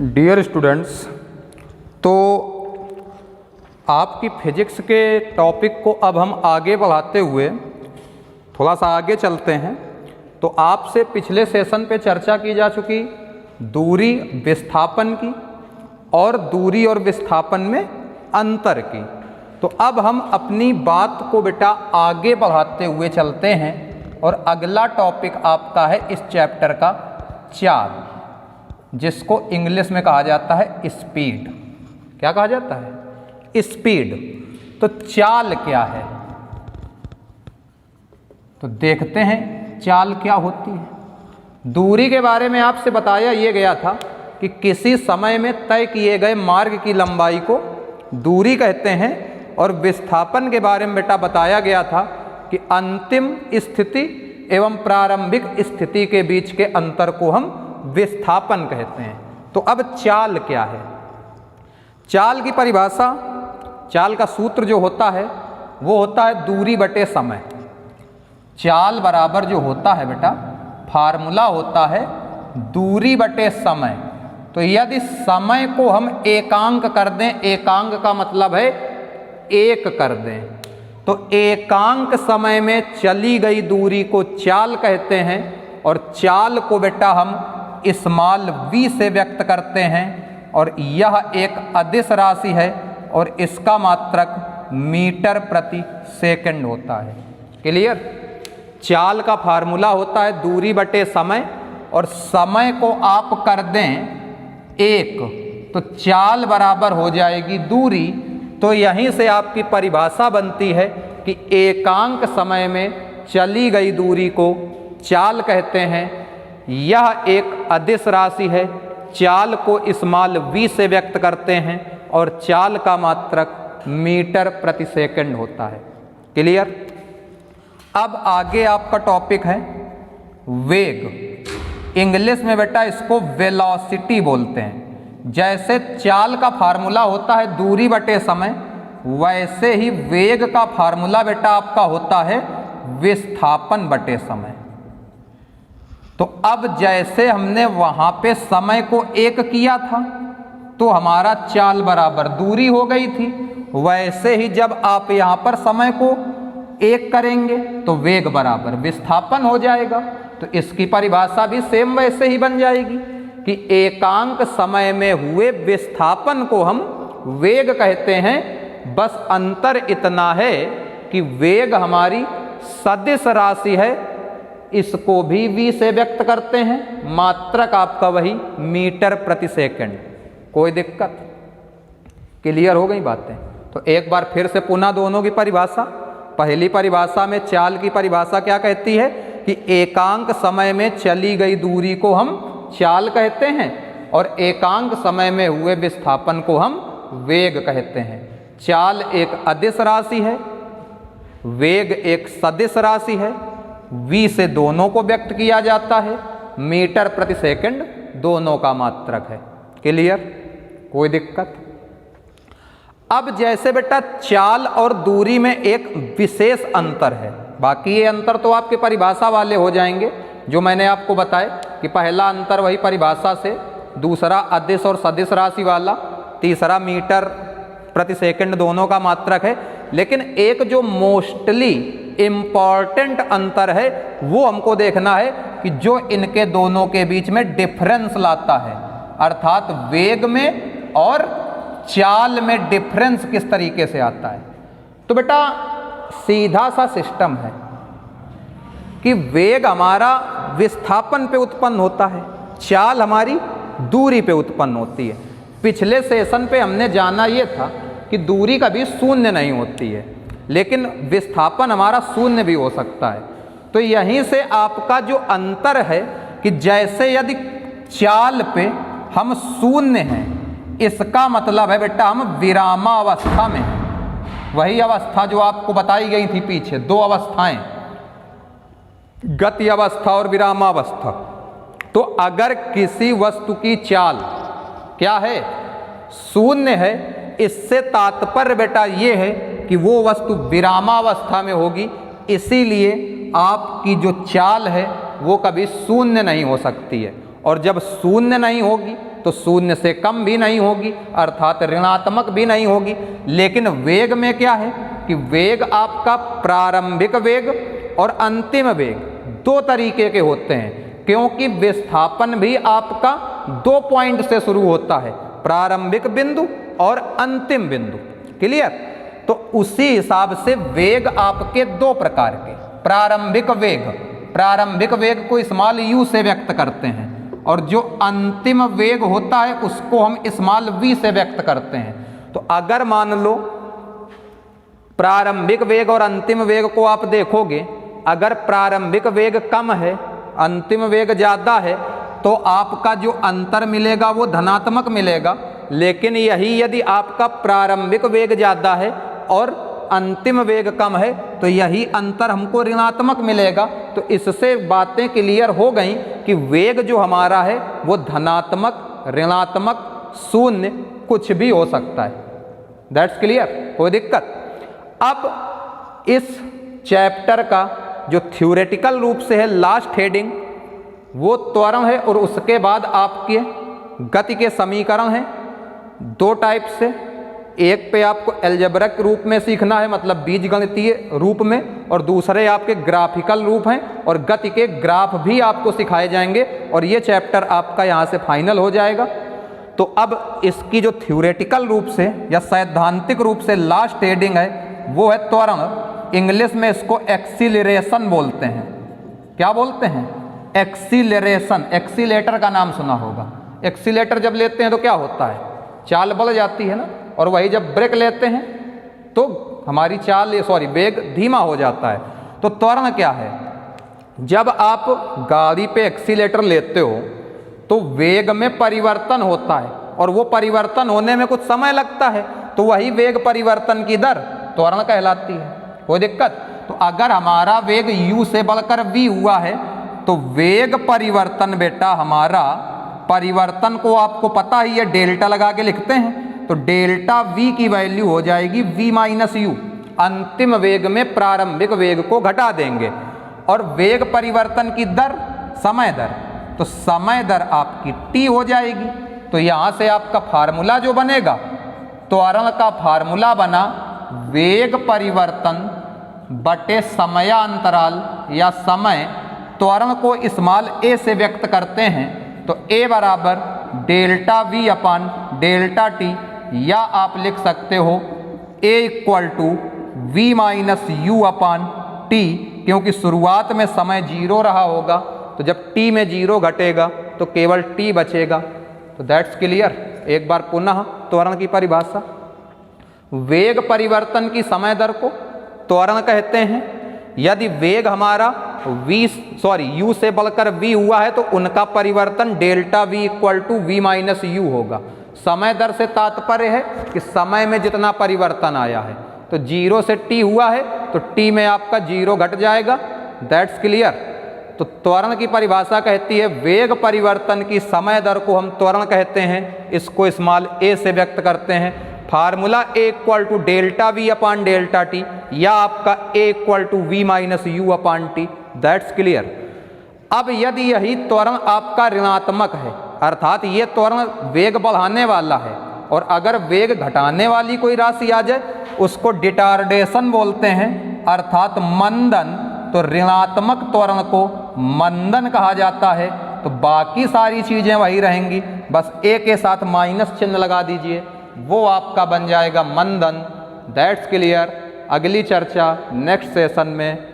Dear students, तो आपकी physics के टॉपिक को अब हम आगे बढ़ाते हुए थोड़ा सा आगे चलते हैं। तो आपसे पिछले सेशन पे चर्चा की जा चुकी दूरी विस्थापन की और दूरी और विस्थापन में अंतर की। तो अब हम अपनी बात को बेटा आगे बढ़ाते हुए चलते हैं और अगला टॉपिक आपका है इस चैप्टर का चाल, जिसको इंग्लिश में कहा जाता है स्पीड। क्या कहा जाता है? स्पीड। तो चाल क्या है, तो देखते हैं चाल क्या होती है। दूरी के बारे में आपसे बताया ये गया था कि किसी समय में तय किए गए मार्ग की लंबाई को दूरी कहते हैं, और विस्थापन के बारे में बेटा बताया गया था कि अंतिम स्थिति एवं प्रारंभिक स्थिति के बीच के अंतर को हम विस्थापन कहते हैं। तो अब चाल क्या है? चाल की परिभाषा, चाल का सूत्र जो होता है वो होता है दूरी बटे समय। चाल बराबर जो होता है बेटा, फार्मूला होता है दूरी बटे समय। तो यदि समय को हम एकांक कर दें, एकांक का मतलब है एक कर दें, तो एकांक समय में चली गई दूरी को चाल कहते हैं, और चाल को बेटा हम स्मॉल v से व्यक्त करते हैं, और यह एक अदिश राशि है और इसका मात्रक मीटर प्रति सेकंड होता है। क्लियर? चाल का फार्मूला होता है दूरी बटे समय, और समय को आप कर दें एक, तो चाल बराबर हो जाएगी दूरी। तो यहीं से आपकी परिभाषा बनती है कि एकांक समय में चली गई दूरी को चाल कहते हैं। यह एक अदिश राशि है, चाल को स्मॉल v से व्यक्त करते हैं, और चाल का मात्रक मीटर प्रति सेकंड होता है। क्लियर? अब आगे आपका टॉपिक है वेग। इंग्लिश में बेटा इसको वेलोसिटी बोलते हैं। जैसे चाल का फार्मूला होता है दूरी बटे समय, वैसे ही वेग का फार्मूला बेटा आपका होता है विस्थापन बटे समय। तो अब जैसे हमने वहां पे समय को एक किया था तो हमारा चाल बराबर दूरी हो गई थी, वैसे ही जब आप यहां पर समय को एक करेंगे तो वेग बराबर विस्थापन हो जाएगा। तो इसकी परिभाषा भी सेम वैसे ही बन जाएगी कि एकांक समय में हुए विस्थापन को हम वेग कहते हैं। बस अंतर इतना है कि वेग हमारी सदिश राशि है, इसको भी v से व्यक्त करते हैं, मात्रक आपका वही मीटर प्रति सेकंड। कोई दिक्कत? क्लियर हो गई बातें? तो एक बार फिर से पुनः दोनों की परिभाषा। पहली परिभाषा में चाल की परिभाषा क्या कहती है कि एकांक समय में चली गई दूरी को हम चाल कहते हैं, और एकांक समय में हुए विस्थापन को हम वेग कहते हैं। चाल एक अदिश राशि है, वेग एक सदिश राशि है। v से दोनों को व्यक्त किया जाता है, मीटर प्रति सेकंड दोनों का मात्रक है। क्लियर? कोई दिक्कत? अब जैसे बेटा चाल और दूरी में एक विशेष अंतर है, बाकी ये अंतर तो आपके परिभाषा वाले हो जाएंगे जो मैंने आपको बताए कि पहला अंतर वही परिभाषा से, दूसरा अदिश और सदिश राशि वाला, तीसरा मीटर प्रति सेकंड दोनों का मात्रक है। लेकिन एक जो मोस्टली इम्पॉर्टेंट अंतर है वो हमको देखना है कि जो इनके दोनों के बीच में डिफरेंस लाता है, अर्थात वेग में और चाल में डिफरेंस किस तरीके से आता है। तो बेटा सीधा सा सिस्टम है कि वेग हमारा विस्थापन पे उत्पन्न होता है, चाल हमारी दूरी पे उत्पन्न होती है। पिछले सेशन पे हमने जाना ये था कि दूरी कभी शून्य नहीं होती है, लेकिन विस्थापन हमारा शून्य भी हो सकता है। तो यहीं से आपका जो अंतर है कि जैसे यदि चाल पे हम शून्य हैं, इसका मतलब है बेटा हम विरामावस्था में हैं। वही अवस्था जो आपको बताई गई थी पीछे, दो अवस्थाएं, गति अवस्था और विरामावस्था। तो अगर किसी वस्तु की चाल क्या है? शून्य है, इससे तात्पर्य बेटा ये है कि वो वस्तु विरामावस्था में होगी। इसीलिए आपकी जो चाल है वो कभी शून्य नहीं हो सकती है, और जब शून्य नहीं होगी तो शून्य से कम भी नहीं होगी, अर्थात ऋणात्मक भी नहीं होगी। लेकिन वेग में क्या है कि वेग आपका प्रारंभिक वेग और अंतिम वेग दो तरीके के होते हैं, क्योंकि विस्थापन भी आपका 2 पॉइंट से शुरू होता है, प्रारंभिक बिंदु और अंतिम बिंदु। क्लियर? तो उसी हिसाब से वेग आपके दो प्रकार के, प्रारंभिक वेग को स्मॉल u से व्यक्त करते हैं, और जो अंतिम वेग होता है उसको हम स्मॉल v से व्यक्त करते हैं। तो अगर मान लो प्रारंभिक वेग और अंतिम वेग को आप देखोगे, अगर प्रारंभिक वेग कम है, अंतिम वेग ज़्यादा है, तो आपका जो अंतर मिलेगा वो धनात्मक मिलेगा। लेकिन यही यदि आपका प्रारंभिक वेग ज़्यादा है और अंतिम वेग कम है, तो यही अंतर हमको ऋणात्मक मिलेगा। तो इससे बातें क्लियर हो गई कि वेग जो हमारा है वो धनात्मक, ऋणात्मक, शून्य कुछ भी हो सकता है। दैट्स क्लियर, कोई दिक्कत? अब इस चैप्टर का जो थ्योरेटिकल रूप से है लास्ट हेडिंग वो त्वरण है, और उसके बाद आपके गति के समीकरण हैं दो टाइप से। एक पे आपको एल्जेब्रिक रूप में सीखना है, मतलब बीजगणितीय रूप में, और दूसरे आपके ग्राफिकल रूप हैं, और गति के ग्राफ भी आपको सिखाए जाएंगे, और ये चैप्टर आपका यहाँ से फाइनल हो जाएगा। तो अब इसकी जो थ्योरेटिकल रूप से या सैद्धांतिक रूप से लास्ट हेडिंग है वो है त्वरण। इंग्लिश में इसको एक्सीलरेशन बोलते हैं। क्या बोलते हैं? एक्सीलरेशन। एक्सीलेटर का नाम सुना होगा। एक्सीलेटर जब लेते हैं तो क्या होता है? चाल बढ़ जाती है ना, और वही जब ब्रेक लेते हैं तो हमारी वेग धीमा हो जाता है। तो त्वरण क्या है? जब आप गाड़ी पे एक्सीलेटर लेते हो तो वेग में परिवर्तन होता है, और वो परिवर्तन होने में कुछ समय लगता है, तो वही वेग परिवर्तन की दर त्वरण कहलाती है। कोई दिक्कत? तो अगर हमारा वेग u से बढ़कर v हुआ है तो वेग परिवर्तन बेटा हमारा, परिवर्तन को आपको पता ही है डेल्टा लगा के लिखते हैं, तो डेल्टा v की वैल्यू हो जाएगी v माइनस u। अंतिम वेग में प्रारंभिक वेग को घटा देंगे, और वेग परिवर्तन की दर समय दर, तो समय दर आपकी t हो जाएगी। तो यहाँ से आपका फार्मूला जो बनेगा, त्वरण का फार्मूला बना वेग परिवर्तन बटे समयांतराल या समय। त्वरण को स्मॉल a से व्यक्त करते हैं, तो a बराबर delta v upon delta t, या आप लिख सकते हो a equal to v minus u upon t, क्योंकि शुरुआत में समय 0 रहा होगा, तो जब t में 0 घटेगा तो केवल t बचेगा। तो दैट्स क्लियर। एक बार पुनः त्वरण की परिभाषा, वेग परिवर्तन की समय दर को त्वरण कहते हैं। यदि वेग हमारा u से बढ़कर v हुआ है तो उनका परिवर्तन delta v equal to v minus u होगा। समय दर से तात्पर्य है कि समय में जितना परिवर्तन आया है, तो 0 से t हुआ है तो t में आपका 0 घट जाएगा। That's clear. तो त्वरण की परिभाषा कहती है वेग परिवर्तन की समय दर को हम त्वरण कहते हैं, इसको स्मॉल a से व्यक्त करते हैं। Formula a equal to delta V upon delta T, या आपका a equal to V minus U upon T. That's clear. अब यदि यही त्वरण आपका ऋणात्मक है, अर्थात ये त्वरण वेग बढ़ाने वाला है, और अगर वेग घटाने वाली कोई राशि आ जाए उसको डिटार्डेशन बोलते हैं, अर्थात मंदन। तो ऋणात्मक त्वरण को मंदन कहा जाता है। तो बाकी सारी चीजें वही रहेंगी, बस a के साथ माइनस चिन्ह लगा दीजिए, वो आपका बन जाएगा मंदन। That's clear. अगली चर्चा नेक्स्ट सेशन में